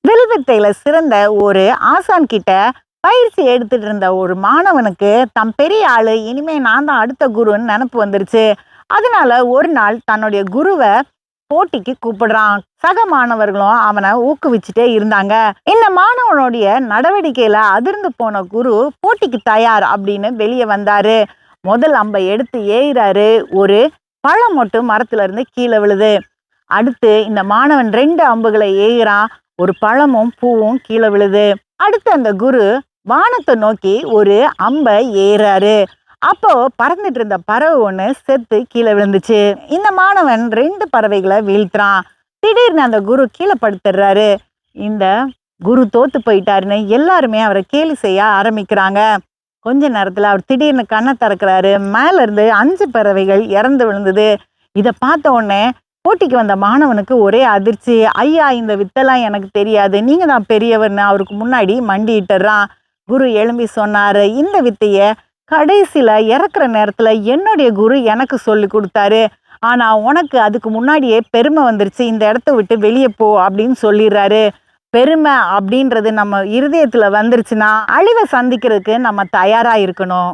வில்வித்தையில சிறந்த ஒரு ஆசான் கிட்ட பயிற்சி எடுத்துட்டு இருந்த ஒரு மாணவனுக்கு தம் பெரிய ஆளு, இனிமே நான் தான் அடுத்த குருன்னு நினப்பு வந்துருச்சு. அதனால ஒரு நாள் தன்னுடைய குருவை போட்டிக்கு கூப்பிடுறான். சக மாணவர்களும் அவனை ஊக்குவிச்சுட்டே இருந்தாங்க. இந்த மாணவனுடைய நடவடிக்கையில அதிர்ந்து போன குரு போட்டிக்கு தயார் அப்படின்னு வெளியே வந்தாரு. முதல் அம்பை எடுத்து ஏறாரு. ஒரு பழம் மட்டும் மரத்துல இருந்து கீழே விழுது. அடுத்து இந்த மாணவன் 2 அம்புகளை ஏய்கிறான். ஒரு பழமும் பூவும் கீழே விழுது. அடுத்து அந்த குரு வானத்தை நோக்கி ஒரு அம்பை ஏறாரு. அப்போ பறந்துட்டு இருந்த பறவை ஒண்ணு செத்து கீழே விழுந்துச்சு. இந்த மாணவன் 2 பறவைகளை வீழ்த்துறான். திடீர்னு அந்த குரு கீழே படுத்துடுறாரு. இந்த குரு தோத்து போயிட்டாருன்னு எல்லாருமே அவரை கேலி செய்ய ஆரம்பிக்கிறாங்க. கொஞ்ச நேரத்துல அவர் திடீர்னு கண்ணை திறக்கிறாரு. மேல இருந்து 5 பறவைகள் இறந்து விழுந்தது. இதை பார்த்த உடனே போட்டிக்கு வந்த மாணவனுக்கு ஒரே அதிர்ச்சி. ஐயா, இந்த வித்தெல்லாம் எனக்கு தெரியாது, நீங்க தான் பெரியவர்னு அவருக்கு முன்னாடி மண்டிட்டுறான். குரு எழும்பி சொன்னாரு, இந்த வித்தைய கடைசியில இறக்குற நேரத்துல என்னுடைய குரு எனக்கு சொல்லி கொடுத்தாரு. ஆனா உனக்கு அதுக்கு முன்னாடியே பெருமை வந்துருச்சு, இந்த இடத்த விட்டு வெளியே போ அப்படின்னு சொல்லிடுறாரு. பெருமை அப்படின்றது நம்ம இருதயத்துல வந்துருச்சுன்னா அழிவை சந்திக்கிறதுக்கு நம்ம தயாரா இருக்கணும்.